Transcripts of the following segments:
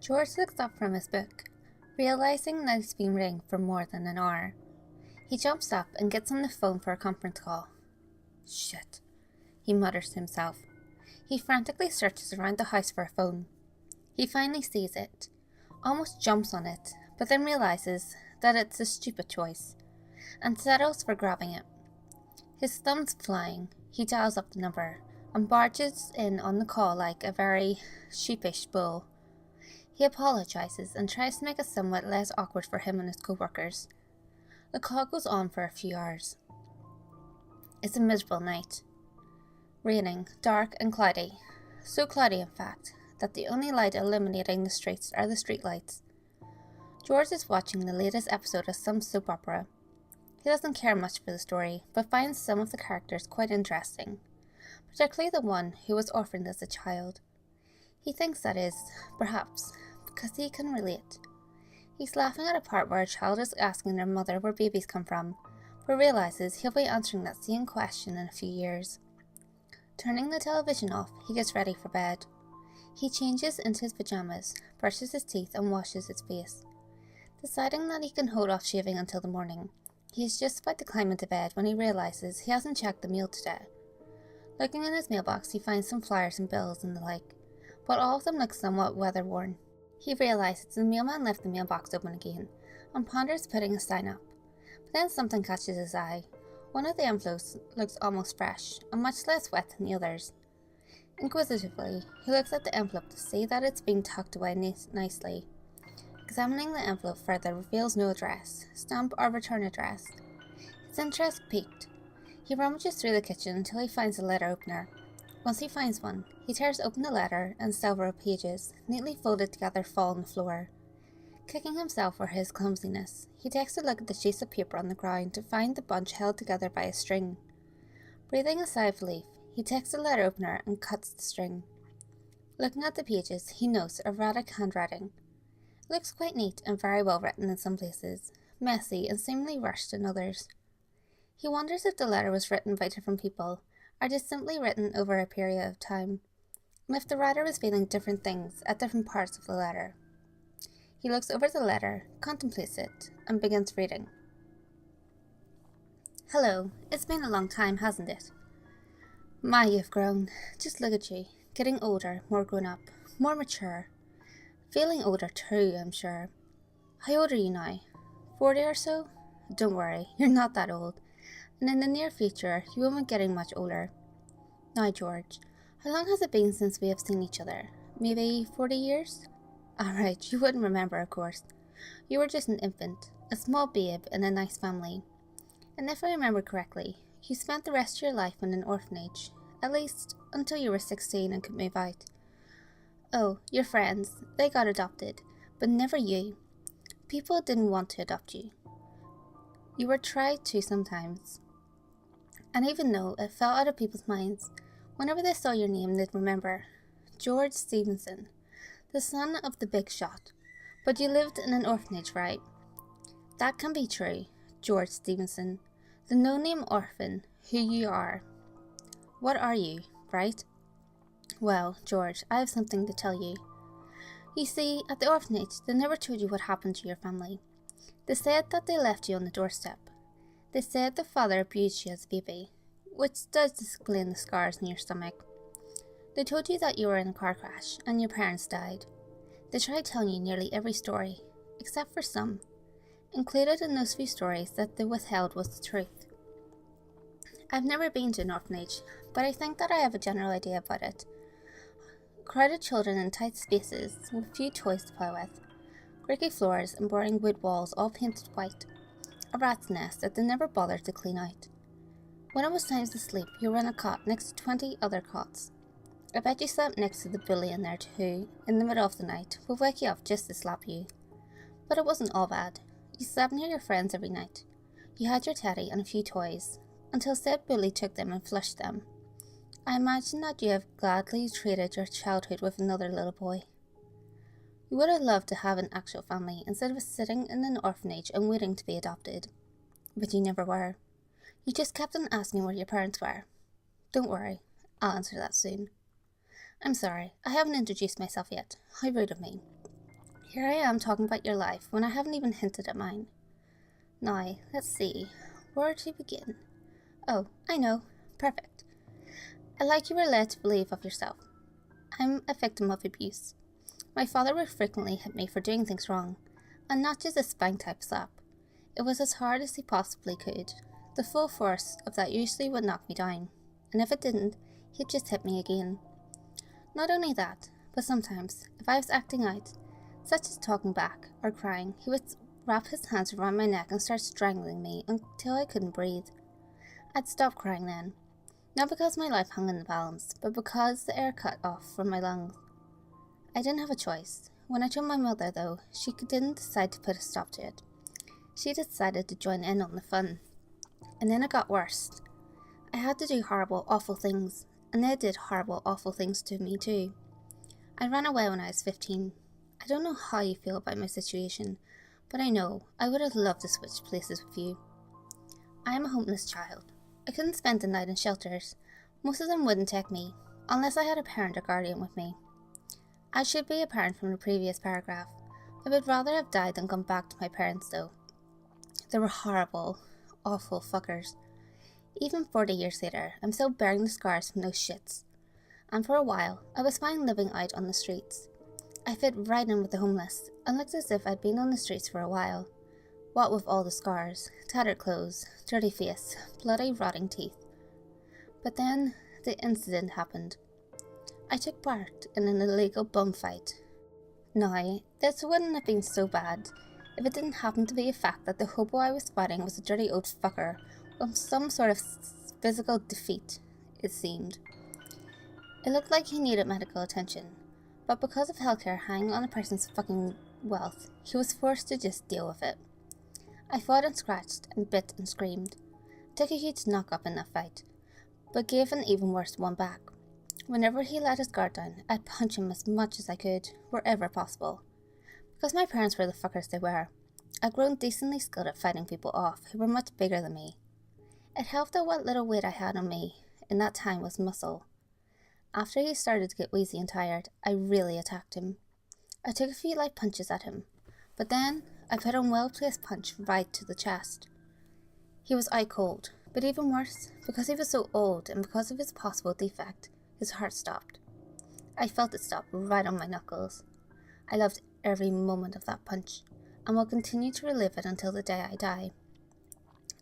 George looks up from his book, realizing that he's been reading for more than an hour. He jumps up and gets on the phone for a conference call. Shit, he mutters to himself. He frantically searches around the house for a phone. He finally sees it, almost jumps on it, but then realizes that it's a stupid choice, and settles for grabbing it. His thumbs flying, he dials up the number, and barges in on the call like a very sheepish bull. He apologizes and tries to make it somewhat less awkward for him and his co-workers. The call goes on for a few hours. It's a miserable night. Raining, dark and cloudy. So cloudy, in fact, that the only light illuminating the streets are the streetlights. George is watching the latest episode of some soap opera. He doesn't care much for the story, but finds some of the characters quite interesting, particularly the one who was orphaned as a child. He thinks that is, perhaps, because he can relate. He's laughing at a part where a child is asking their mother where babies come from, but realizes he'll be answering that same question in a few years. Turning the television off, he gets ready for bed. He changes into his pajamas, brushes his teeth and washes his face. Deciding that he can hold off shaving until the morning, he is just about to climb into bed when he realizes he hasn't checked the mail today. Looking in his mailbox, he finds some flyers and bills and the like, but all of them look somewhat weather-worn. He realizes the mailman left the mailbox open again, and ponders putting a sign up. But then something catches his eye. One of the envelopes looks almost fresh, and much less wet than the others. Inquisitively, he looks at the envelope to see that it's been tucked away nicely. Examining the envelope further reveals no address, stamp or return address. His interest piqued. He rummages through the kitchen until he finds a letter opener. Once he finds one, he tears open the letter and several pages, neatly folded together, fall on the floor. Kicking himself for his clumsiness, he takes a look at the sheets of paper on the ground to find the bunch held together by a string. Breathing a sigh of relief, he takes the letter opener and cuts the string. Looking at the pages, he notes erratic handwriting. It looks quite neat and very well written in some places, messy and seemingly rushed in others. He wonders if the letter was written by different people, or just simply written over a period of time, and if the writer was feeling different things at different parts of the letter. He looks over the letter, contemplates it, and begins reading. Hello, it's been a long time, hasn't it? My, you've grown. Just look at you, getting older, more grown up, more mature. Feeling older too, I'm sure. How old are you now? 40 or so? Don't worry, you're not that old, and in the near future, you won't be getting much older. Now, George, how long has it been since we have seen each other? Maybe 40 years? Alright, you wouldn't remember, of course. You were just an infant, a small babe in a nice family. And if I remember correctly, you spent the rest of your life in an orphanage, at least until you were 16 and could move out. Oh, your friends, they got adopted, but never you. People didn't want to adopt you. You were tried to sometimes. And even though it fell out of people's minds, whenever they saw your name they'd remember. George Stevenson, the son of the big shot. But you lived in an orphanage, right? That can be true, George Stevenson, the no-name orphan who you are. What are you, right? Well, George, I have something to tell you. You see, at the orphanage, they never told you what happened to your family. They said that they left you on the doorstep. They said the father abused you as a baby, which does explain the scars in your stomach. They told you that you were in a car crash and your parents died. They tried telling you nearly every story, except for some. Included in those few stories that they withheld was the truth. I've never been to an orphanage, but I think that I have a general idea about it. Crowded children in tight spaces with few toys to play with, creaky floors and boring wood walls all painted white, a rat's nest that they never bothered to clean out. When it was time to sleep, you were in a cot next to 20 other cots. I bet you slept next to the bully in there who, in the middle of the night, would wake you up just to slap you. But it wasn't all bad. You slept near your friends every night. You had your teddy and a few toys, until said bully took them and flushed them. I imagine that you have gladly traded your childhood with another little boy. You would have loved to have an actual family instead of sitting in an orphanage and waiting to be adopted. But you never were. You just kept on asking where your parents were. Don't worry, I'll answer that soon. I'm sorry, I haven't introduced myself yet. How rude of me. Here I am talking about your life when I haven't even hinted at mine. Now, let's see. Where to begin? Oh, I know. Perfect. Like you were led to believe of yourself. I'm a victim of abuse. My father would frequently hit me for doing things wrong, and not just a spank-type slap. It was as hard as he possibly could. The full force of that usually would knock me down, and if it didn't, he'd just hit me again. Not only that, but sometimes, if I was acting out, such as talking back or crying, he would wrap his hands around my neck and start strangling me until I couldn't breathe. I'd stop crying then, not because my life hung in the balance, but because the air cut off from my lungs. I didn't have a choice. When I told my mother, though, she didn't decide to put a stop to it. She decided to join in on the fun. And then it got worse. I had to do horrible, awful things, and they did horrible, awful things to me too. I ran away when I was 15. I don't know how you feel about my situation, but I know I would have loved to switch places with you. I am a homeless child. I couldn't spend the night in shelters. Most of them wouldn't take me, unless I had a parent or guardian with me. I should be apparent from the previous paragraph. I would rather have died than come back to my parents though. They were horrible, awful fuckers. Even 40 years later, I'm still bearing the scars from those shits. And for a while, I was fine living out on the streets. I fit right in with the homeless, and looked as if I'd been on the streets for a while. What with all the scars, tattered clothes, dirty face, bloody rotting teeth. But then, the incident happened. I took part in an illegal bum fight. Now, this wouldn't have been so bad if it didn't happen to be a fact that the hobo I was fighting was a dirty old fucker with some sort of physical defeat, it seemed. It looked like he needed medical attention, but because of healthcare hanging on a person's fucking wealth, he was forced to just deal with it. I fought and scratched and bit and screamed. Took a huge knock-up in that fight, but gave an even worse one back. Whenever he let his guard down, I'd punch him as much as I could, wherever possible. Because my parents were the fuckers they were, I'd grown decently skilled at fighting people off who were much bigger than me. It helped that what little weight I had on me in that time was muscle. After he started to get wheezy and tired, I really attacked him. I took a few light punches at him, but then I put a well-placed punch right to the chest. He was eye cold, but even worse, because he was so old and because of his possible defect, his heart stopped. I felt it stop right on my knuckles. I loved every moment of that punch, and will continue to relive it until the day I die.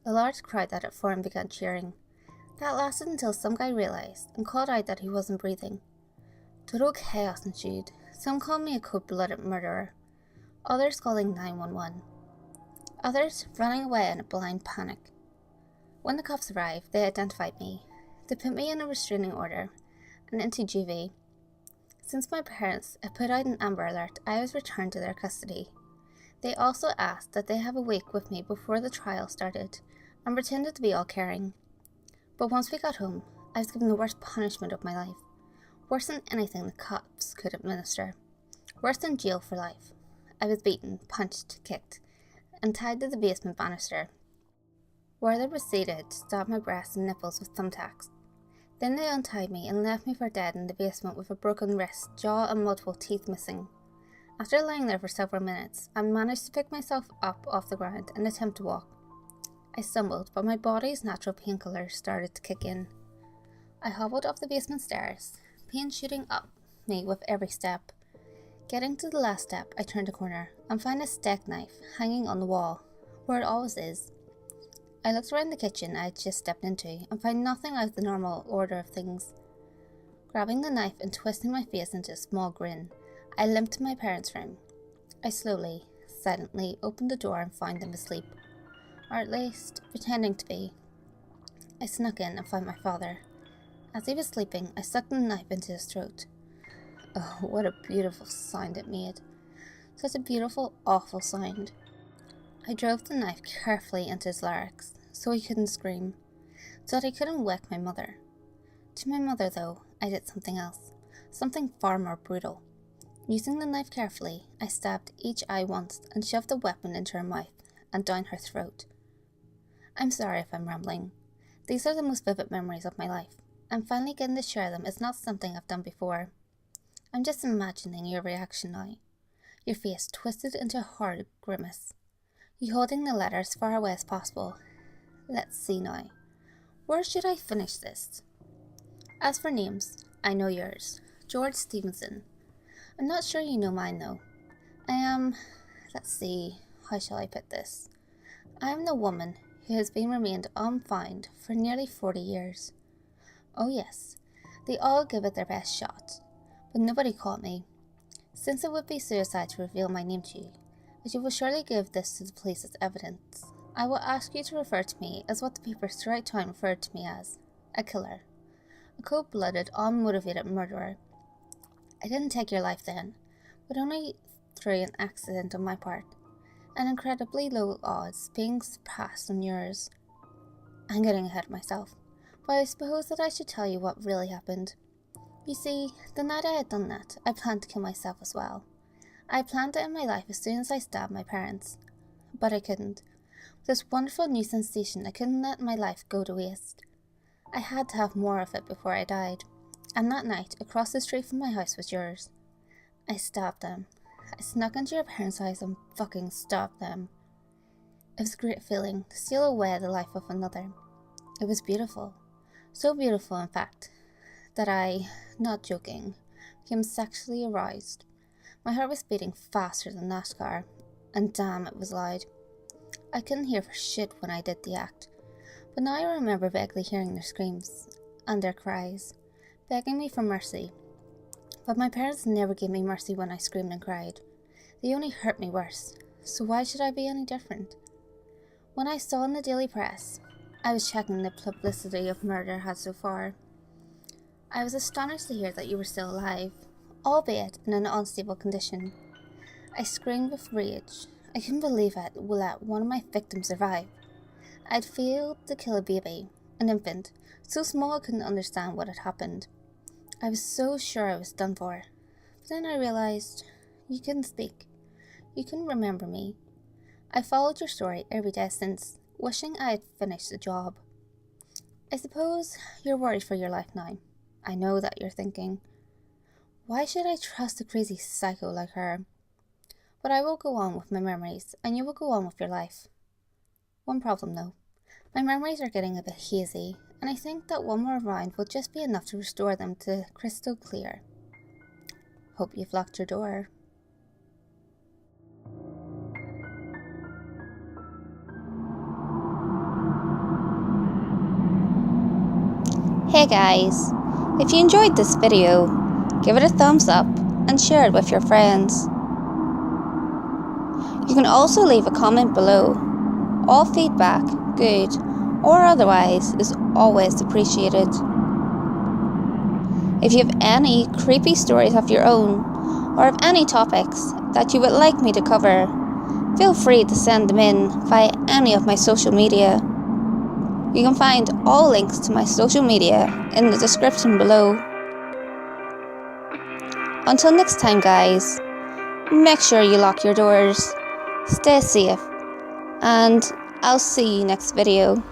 A large crowd that had formed began cheering. That lasted until some guy realised and called out that he wasn't breathing. Total chaos ensued. Some called me a cold-blooded murderer, others calling 911, others running away in a blind panic. When the cops arrived, they identified me. They put me in a restraining order and into juvie. Since my parents had put out an Amber Alert, I was returned to their custody. They also asked that they have a week with me before the trial started, and pretended to be all caring. But once we got home, I was given the worst punishment of my life. Worse than anything the cops could administer. Worse than jail for life. I was beaten, punched, kicked, and tied to the basement banister, where they proceeded to stab my breasts and nipples with thumbtacks. Then they untied me and left me for dead in the basement with a broken wrist, jaw and multiple teeth missing. After lying there for several minutes, I managed to pick myself up off the ground and attempt to walk. I stumbled, but my body's natural painkillers started to kick in. I hobbled up the basement stairs, pain shooting up me with every step. Getting to the last step, I turned a corner and found a steak knife hanging on the wall, where it always is. I looked around the kitchen I had just stepped into and found nothing out of the normal order of things. Grabbing the knife and twisting my face into a small grin, I limped to my parents' room. I slowly, silently opened the door and found them asleep, or at least pretending to be. I snuck in and found my father. As he was sleeping, I sucked the knife into his throat. Oh, what a beautiful sound it made. Such a beautiful, awful sound. I drove the knife carefully into his larynx, so he couldn't scream, so that he couldn't wake my mother. To my mother, though, I did something else, something far more brutal. Using the knife carefully, I stabbed each eye once and shoved the weapon into her mouth and down her throat. I'm sorry if I'm rambling. These are the most vivid memories of my life, and finally getting to share them is not something I've done before. I'm just imagining your reaction now. your face twisted into a horrid grimace. You holding the letter as far away as possible. Let's see now. Where should I finish this? As for names, I know yours. George Stevenson. I'm not sure you know mine though. I am... let's see, how shall I put this? I am the woman who has been remained unfound for nearly 40 years. Oh yes, they all give it their best shot, but nobody caught me. Since it would be suicide to reveal my name to you, as you will surely give this to the police as evidence, I will ask you to refer to me as what the papers throughout town referred to me as, a killer. A cold-blooded, unmotivated murderer. I didn't take your life then, but only through an accident on my part, and incredibly low odds being surpassed on yours. I'm getting ahead of myself, but I suppose that I should tell you what really happened. You see, the night I had done that, I planned to kill myself as well. I planned it in my life as soon as I stabbed my parents, but I couldn't. With this wonderful new sensation, I couldn't let my life go to waste. I had to have more of it before I died, and that night, across the street from my house was yours. I stabbed them. I snuck into your parents' house and fucking stabbed them. It was a great feeling to steal away the life of another. It was beautiful. So beautiful, in fact, that I, not joking, became sexually aroused. My heart was beating faster than NASCAR, and damn, it was loud. I couldn't hear for shit when I did the act, but now I remember vaguely hearing their screams and their cries, begging me for mercy. But my parents never gave me mercy when I screamed and cried. They only hurt me worse, so why should I be any different? When I saw in the daily press, I was checking the publicity of murder had so far. I was astonished to hear that you were still alive, albeit in an unstable condition. I screamed with rage. I couldn't believe I'd let one of my victims survive. I'd failed to kill a baby, an infant, so small I couldn't understand what had happened. I was so sure I was done for. But then I realized you couldn't speak. You couldn't remember me. I followed your story every day since, wishing I had finished the job. I suppose you're worried for your life now. I know that you're thinking, why should I trust a crazy psycho like her? But I will go on with my memories, and you will go on with your life. One problem though. My memories are getting a bit hazy, and I think that one more round will just be enough to restore them to crystal clear. Hope you've locked your door. Hey guys, if you enjoyed this video, give it a thumbs up and share it with your friends. You can also leave a comment below. All feedback, good or otherwise, is always appreciated. If you have any creepy stories of your own, or have any topics that you would like me to cover, feel free to send them in via any of my social media. You can find all links to my social media in the description below. Until next time guys, make sure you lock your doors, stay safe, and I'll see you next video.